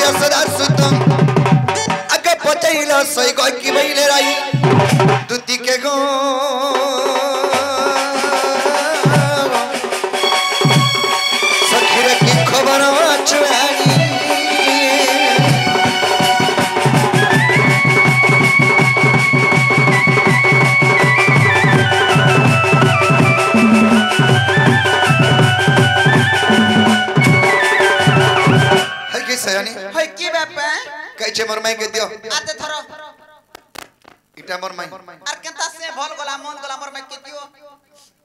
यशोदा सुत आगे पचाइला सही गो की भइले राई दुती के गो सखीर की खबर छुआनी है की बापा कैसे मोर माई के दियो आते थरो इटा मोर माई आर केता से भल गला मन गला मोर माई के दियो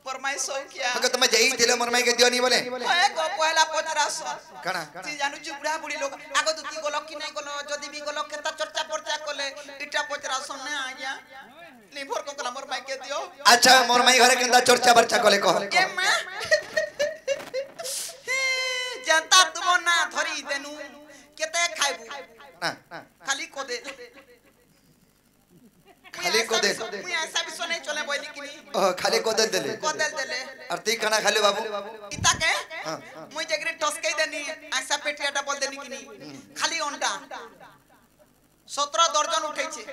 मोर माई सौ किया अगर तुम जई दिले मोर माई के दियो नहीं बोले ए गो पहला पचरास कणा जी जानू जी बुढ़ा बुढ़ी लोग आगो दुती गोलो कि नहीं गोलो जदी भी गोलो केता चर्चा परचा कोले इटा पचरास ने आ गया लिभर को गला मोर माई के दियो अच्छा मोर माई घरे केंदा चर्चा बर्चा कोले कह ए मां जनता तुम ना धरी देनु केते खाइबू ना खाली को दे खाली को दे मुई ऐसा भी सुने चले बोली कि ओ खाली को दे देले अरती खाना खाले बाबू इता के मुई जगरे टसके देनी ऐसा पेटियाटा बोल देनी कि खाली अंडा 17 दर्जन उठै छे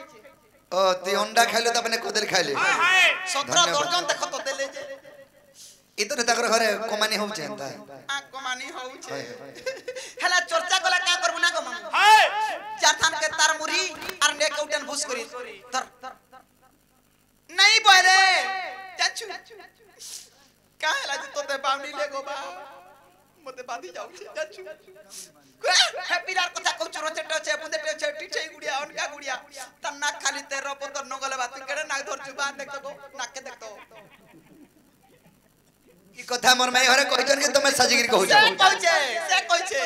ओ ती अंडा खाले त अपने कोदल खाले 17 दर्जन देखो तो देले जे इतने तकर घरे कमानी हो जेंता आ कमानी हो छे हला चर्चा गला का करबू ना गो मम हाय चार थान के तार मुरी आर ने कौटन भूस करी तर नहीं बोले चाचू का हला तो ते बावनी ले गो बा मते बाधी जाऊ छे चाचू हे पिलार कथा कहू चरो चटो छे बुंदे टे छे टिछे गुड़िया उनका गुड़िया तन्ना खाली तेरो पतर न गले बात केड़े नाक धर जुबान देख तो नाक के देख तो ई कथा मोर माई घरे कहिजन के तुमे सजगिरी कहू से कहै छे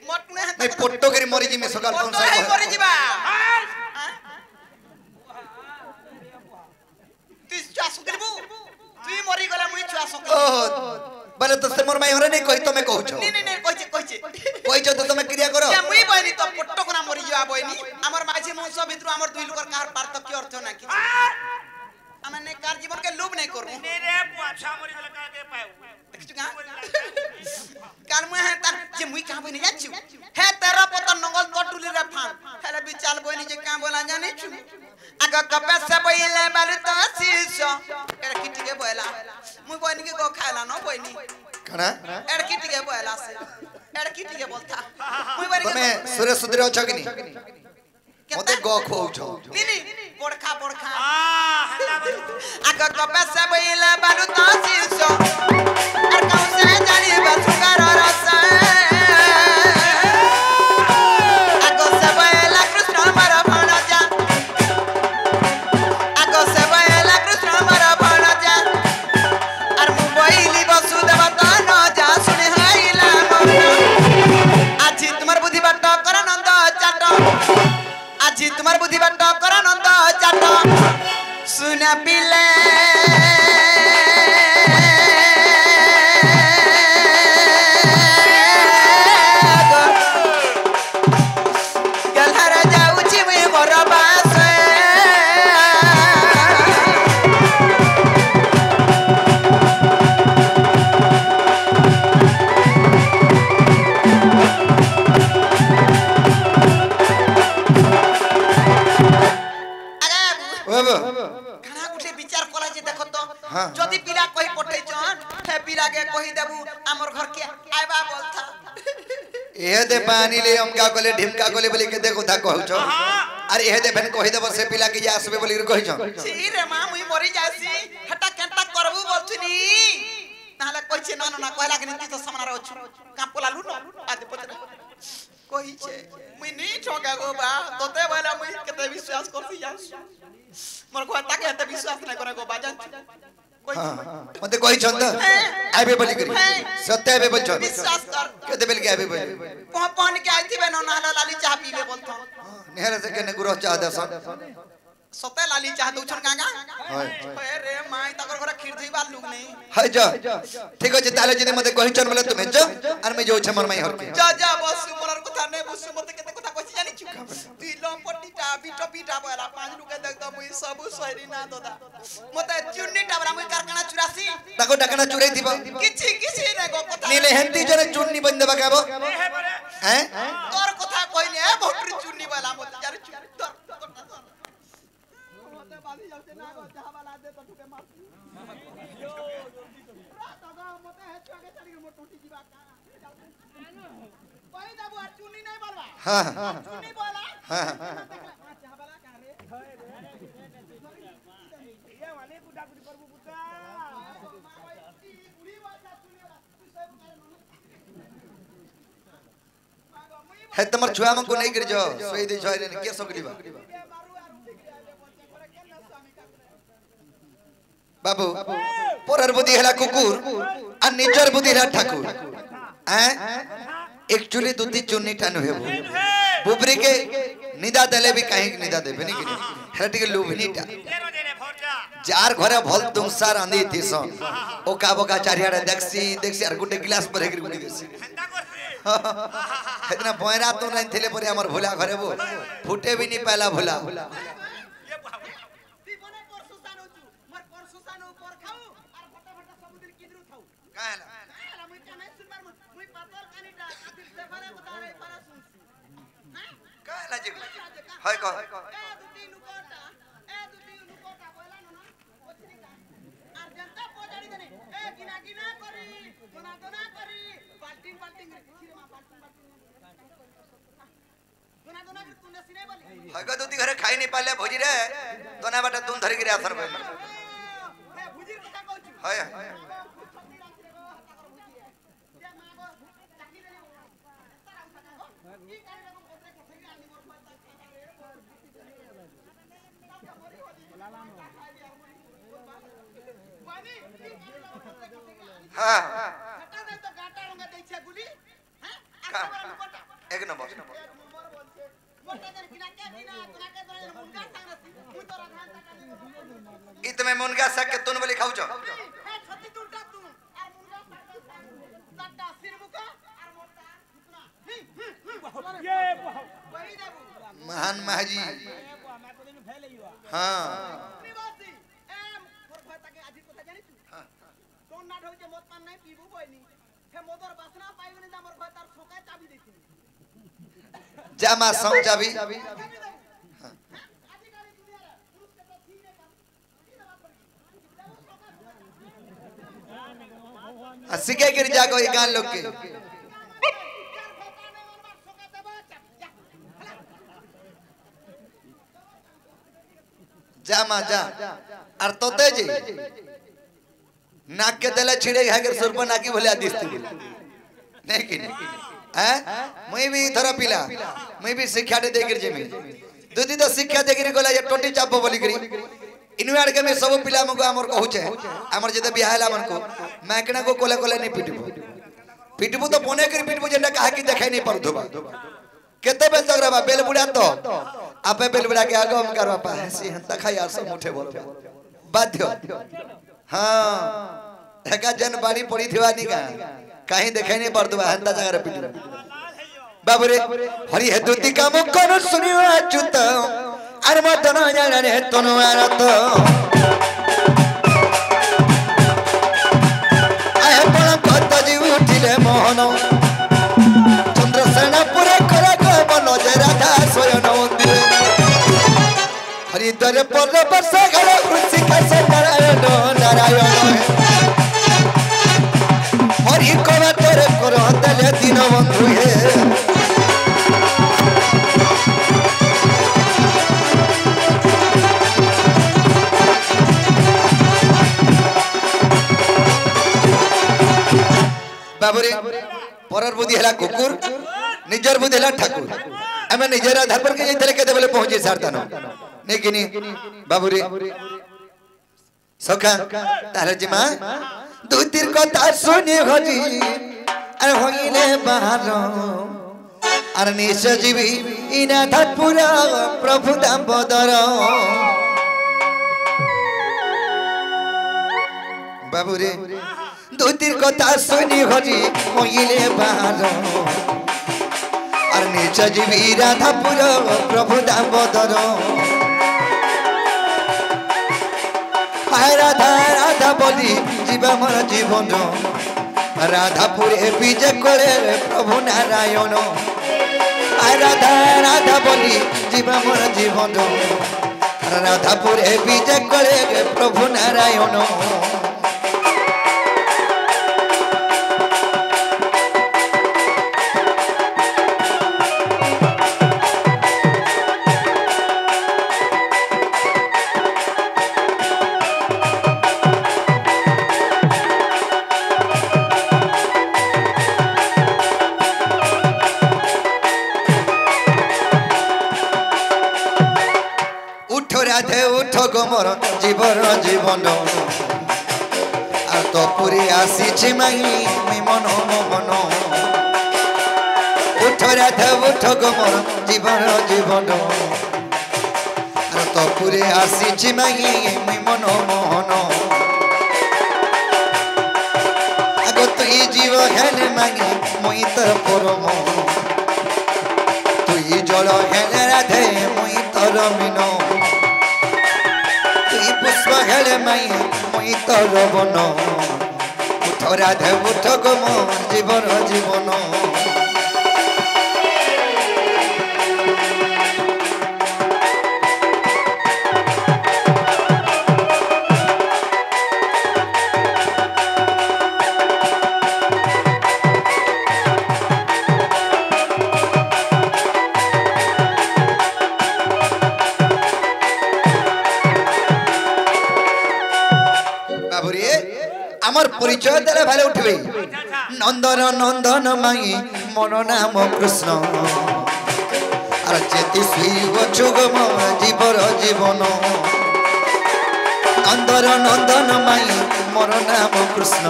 मटने नहीं पोट्टो करी मरि जिमे सकाल कोन सा मरि जिबा ती छुआ सुकरबू तू मरि गला मुई छुआ सुकर ओ बोले तो से मोर माई घरे नहीं कहि तुमे कहू छ नहीं कहि छ तो तुमे क्रिया करो या मुई बहिनी तो पोट्टो कोना मरि जिबा बहिनी हमर माझी मुंह सब भितर हमर दुई लोकर कार पार्थक्य अर्थ ना कि हमने कार जीवन के लोभ नहीं करू नहीं रे पुआछा मरि गला का के पाऊ कान मुए है ता जे मुई का बहिनी जाछु हे तेरा पता नंगल तटुली रे फान हेले बिचाल बहिनी जे का बोला जाने छु आगा कपे से बइले बालु त शीशो एड़ किटी के बोला मुई बहिनी के गो खाला न बहिनी कना एड़ किटी के बोला से एड़ किटी के बोलता मुई बहिनी तुमे सुरे सुधरे छ कि नहीं मते गो खोउ छ नहीं पोड़खा हल्ला बरू आगा कपे से बइले बालु त शीशो और कौन से जानी बसुकर रस आगो से बइला कृष्ण मर भणजा आगो से बइला कृष्ण मर भणजा और मु बइली वसुदेव त न जा सुने हाइला आज तुम्हार बुद्धि बाट कर नंद चाट आज तुम्हार बुद्धि बाट कर नंद चाट सुना पिले गलहरा जाऊ छी मैं मोर बास खाना गुठे विचार करा जे देखो तो जदी पिला कहि पठै छन हे पिला के कहि देबू हमर घर के आइबा बोलथा ए दे पानी ले हमका कोले ढिमका कोले बोली के देखो था कहू छ अरे ए दे फेन कहि देब से पिला के जा आसबे बोली कहि छ छी रे मां मुई मरि जासी हटा केंटा करबू बोलथुनी ताले कहि छे ना कहला के नी तो सामना रहू का पोला लु न आज पत्र कहि छे मुई नी ठोका गो बा तोते वाला मुई केते विश्वास करसी जा मोर को ताके हते विश्वास नै करे गो बाजन मते कहि छ त आबे बोली करी सत्य आबे बोल छ विश्वास कर केते बेल के आबे बोली पहन के आइथि बे न नाला लाली चाह पीबे बोलथो नेहर से के गुरु चाह दस सते लाली चाह दउ छन गागा ए रे माई तकर घर खीर धइबा लुग नै हाय जा ठीक अछि ताले जदी मते कहि छन बोले तुमे जा और मैं जो छ मोर माई हर के जा बस मोर कथा नै बुस मते केते कथा कछि जानि छु तू लंपटीटा बिटो पीटा बोला पांच लुके देख त मुई सब सरी ना ददा मते चुन्नी टाबरा मुई कारखाना चुरासी ताको डाकना चुराई दिबो किछि नै गो कथा नीले हेंती जने चुन्नी बंद बगाबो हैं तोर कथा कइले हाँ चुनी बोला हाँ चाहबला का रे ये वाले गुडा गुडी करबो पुता बुढ़ी बात चुनी वाला तू सब है तमर छुआ मन को नहीं गिर जो सोई दे छोय ने के सकलीबा बाबू पोरर बुद्धि हला कुकुर आ निजर बुद्धि हला ठाकुर हैं एक्चुअली दुधी चुन्नी टानु हेबो बुबरी के निदा देले भी काहे निदा देबे नहीं कि हेला टिके लोभनीटा तेरो देने भोजा जार घरे भल तुमसार आंदी थिस ओ का बका चारियाडे देखसी आर गुटे गिलास पर हेकरी गुडी देसी हंदा करसी इतना बयरा तो नहीं थिले पर हमर भोला घरे वो फुटे भी नहीं पहला भोला ये बाबू ती बने परसुसान होचु मोर परसुसान ऊपर खाऊ और फटा फटा सब दिन किदरु खाऊ काहेला काला मुई का नहीं सुनबार मुई पातल कानीटा आखिर से भरे बतारे पारा सुनसी हैं काहेला जी हाय को ए दुटी लुकोटा बोला ना ओछरी का और जनता पोजाड़ी देने ए गिना गिना करी दोना दोना करी बाल्टिंग बाल्टिंग खिरे मा बाल्टिंग दोना दोना कर तूने सिने बोली हाय को दुती घरे खाई नहीं पाले भोजी रे दोना बाटा तुम धरि गिरे आथर बन ए भुजीर कथा कहू हाय हाँ एक नंबर इतमे मुनगा सक के तुन बोली खाऊ छो ये बाबू महान महाजी हाँ जामा सौ जाबी सिके गिर जागो ये गान लोग के जा मां जा और तोते जी नाक के दले छिड़े है के सुरपा नाकी भले आदिस्ती नहीं कि हैं मैं भी थरा पिला मैं भी शिक्षा दे गिर जेमी दुदी तो शिक्षा दे गिर गोला ये टोटी चापो बोली गिरी इनवाड़ के में सब पिला मको हमर कहू छे हमर जदे बियाहला मन को मैकना को कोले कोले नहीं पिटबो पिटबो तो पोने कर पिटबो जेंडा कहा कि देखाई नहीं परथुबा केते बेल तगराबा बेल बुढ़ा तो आपे बेल बुढ़ा के आगो हम करवा पा हसी हंता खा यार सब मुठे बोल बाध्य हां एका जन बाड़ी पड़ी थिवानी का कहीं देखाई नहीं परथुबा हंता जगह रे पिटबो बाबू रे हरि हे दुती काम कर सुनियो अच्युत আর মতন জানে তনু আর তো আয় পড় কত জি উঠিলে মোহন চন্দ্রসেন পুরে করে বল যে রাধা স্বয়ন হরিদ্বারে পর বর্ষ গেল ঋষিকা সে নারায়ণ নারায়ণ হরি কবা তোরে কর দেলে দিন বন্ধু হে बाबूरे परर बुद्धि हला कुकुर निजर बुद्धि हला ठाकुर हमें निजर आधार पर के इतले के देबले पहुंचे सारतानो नहीं किनी बाबूरे सखा तारे जी मां दो तीर कथा सुनी होजी अरे होइले बाहर अरे निश जीवी इना धपुरा प्रभु दामोदर बाबूरे दूतिर कथा सुनी हरी होइले बाहर और निज जीवी राधापुर प्रभु दामोदर हाय राधा राधा बोली जीवा मोर जीवन राधापुर विजय करे प्रभु नारायण हाय राधा राधा बोली जीवा मोर जीवन राधापुर विजय करे प्रभु नारायण রাধে উঠ গো মোর জীবন জীবন আর তো পুরি আসিছি মাই মুই মন মন উঠ রাধে উঠ গো মোর জীবন জীবন আর তো পুরি আসিছি মাই মুই মন মন আগো তুই জীব হেলে মাই মুই তোর পরম তুই জল হেলে রাধে মুই তোর মিন তুই পুষ্প হেলে মাই মুই তোর বন উঠ রাধে উঠ গো মোর জীবন জীবন আমার পরিচয় দিলে ভালো উঠবে নন্দন নন্দন মাই মন নাম কৃষ্ণ আর চেতি শিব যুগম জীবর জীবন নন্দন নন্দন মাই মন নাম কৃষ্ণ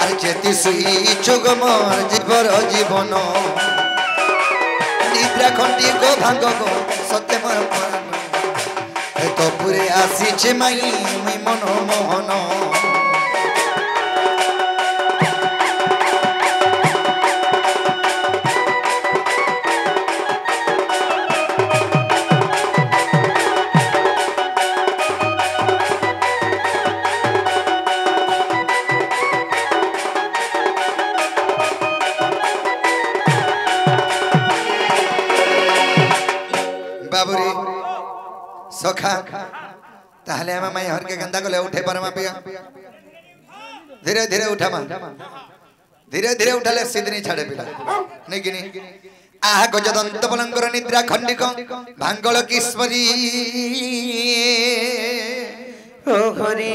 আর চেতি শিব যুগম জীবর জীবন নিদ্রা খন্ডি গো ভাঙ্গ গো সত্য মর তো পুরে আসিছে মাই মুই মন মোহন बाबूरी सखा ताहले हम मैं हर के गंदा को ले उठे पर पिया धीरे धीरे उठा मा धीरे धीरे उठा ले सीध नहीं छाड़े पिला नहीं गिनी आह गजदंत बलंकर निद्रा खंडिक भांगल किस्मरी ओ हरे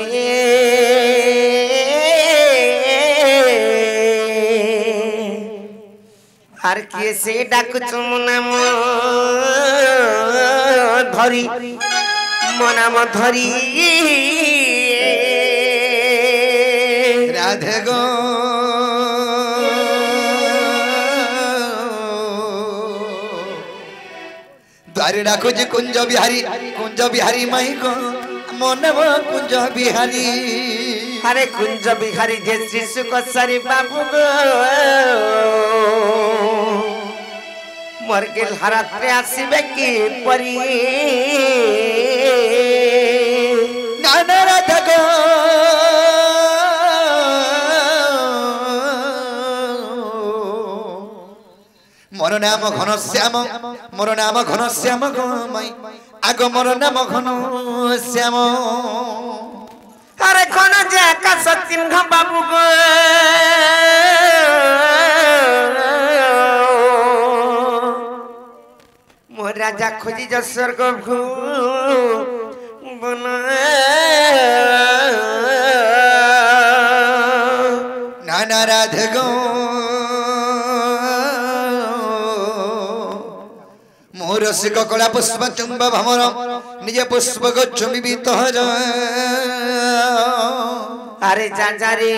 हर के से डाक चुमनाम धरी मनाम धरी राधे गो द्वारे डाको जी कुंज बिहारी माई गो मन कुंज बिहारी हरे कुंज बिहारी जे श्री सुकसरी बाबू गो मरगिल हरात्रे आसीबे की परी नाना राधा गो मोर नाम घन श्याम गो माई आगो मोर नाम घन श्याम अरे घन जे आकाश चिन्ह बाबू गो मोर राजा खोजी जो स्वर्ग भू बन नाना राधे गो मोर सिक कला पुष्प चुंब भमर निजे पुष्प गच्छ विवित हर अरे जा रे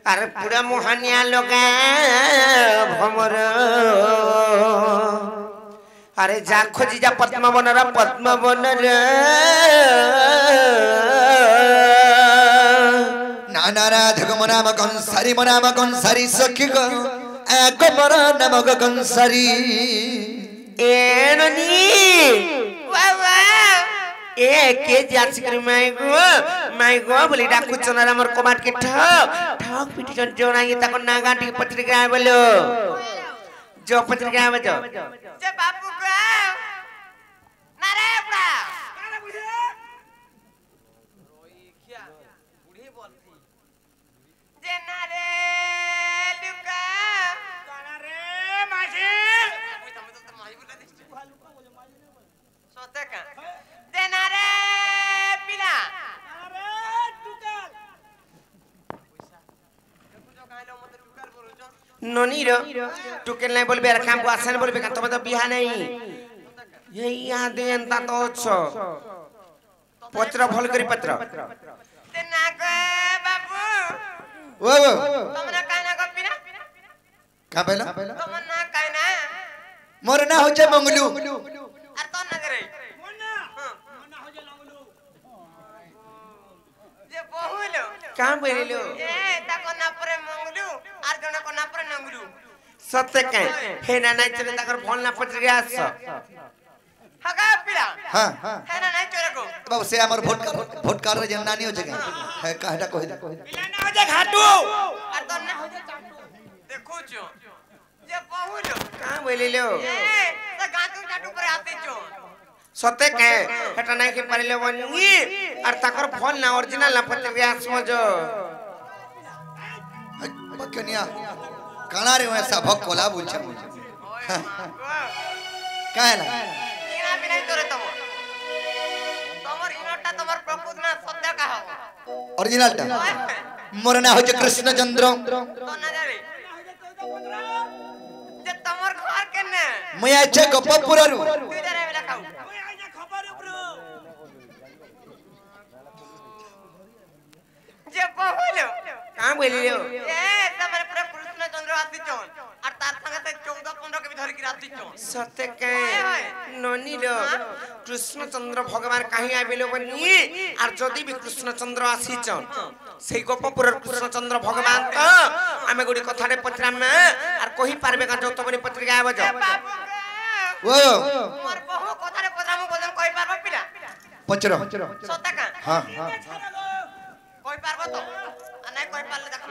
अरे पूरा मोहनिया लगा भमर अरे जा खोजी जा पद्म बन नाना राधे गो नाम कंसारी सखी गो आगो मोर नाम कंसारी एननी बाबा ए के जासिकर माई गो बोली डाकु चनार हमर कमाट के ठक पिटी जन जोना ये तक नागा टी पत्रिका बोलो जो पत्रिका बजो जे बापू को ना रे बुढ़ा काना बुढ़ी रोई क्या बुढ़ी बोलती जे ना रे लुका काना रे माजी सोते का जे ना रे पिला अरे टुकल पैसा देखो जो कालो मत ननी रो टुकेल नहीं बोलबे रे काम को आसन बोलबे का तब तो बिहा नहीं ये याद एंता तो छ पत्र भल करी पत्र ते ना के बाबू ओ तुमने काना गपिना का पहला तुमने काना मोर ना हो जाए मंगलू अर तो ना करे मोना मोना हो जे लगलू जे बहुलो काम बेरिलो ए ताको ना परे मंगलू आर जण को ना परे नंगलू सत्य के हे ना नाइ चले ताकर फोन ना पत्र गया हगा पिला हां हे ना नाइ चले को बाबू से हमर वोट कार रे जनानी हो जगह है काहेटा कहि दे पिला ना हो जे घाटू आर तो ना हो जे चाटू देखो जो जे बहुलो काम बेरिलो ए त गाटू चाटू पर आते जो सत्य के हेटा नाइ के परिले बनी आर ताकर फोन ना ओरिजिनल ना पत्र गया समझो बकनिया काना रे ऐसा भक कोला बोल छ काहेला इना बिना तोरे तम तमर इनटा तमर प्रकृत ना सत्य का हो ओरिजिनल टा मोर ना हो जे कृष्णचंद्र तो ना जावे जे तमर घर केने मैं अच्छा गप्पपुरा रु तू जरा बेला खाऊ ओए आ जे खबर ब्रो जे बहुलो काम बोलिलो ए तमर पूरा कृष्णचंद्र आती चोन और तार संगे से 14 15 के भी धर के राती चोन सत्य के ननी रो कृष्णचंद्र भगवान कहीं आबिलो बनी और जदी भी कृष्णचंद्र आसी चोन सेई गोपपुर कृष्णचंद्र भगवान तो हमें गुडी कथारे पत्रा में और कोही पारबे का जो तबनी पत्रिका आबो जो ओ मोर बहु कथारे पत्रा मु बोलन कोही पारबो पिला पचरो सत्य का हां कोही पारबो तो आ नहीं कोही पारले देखो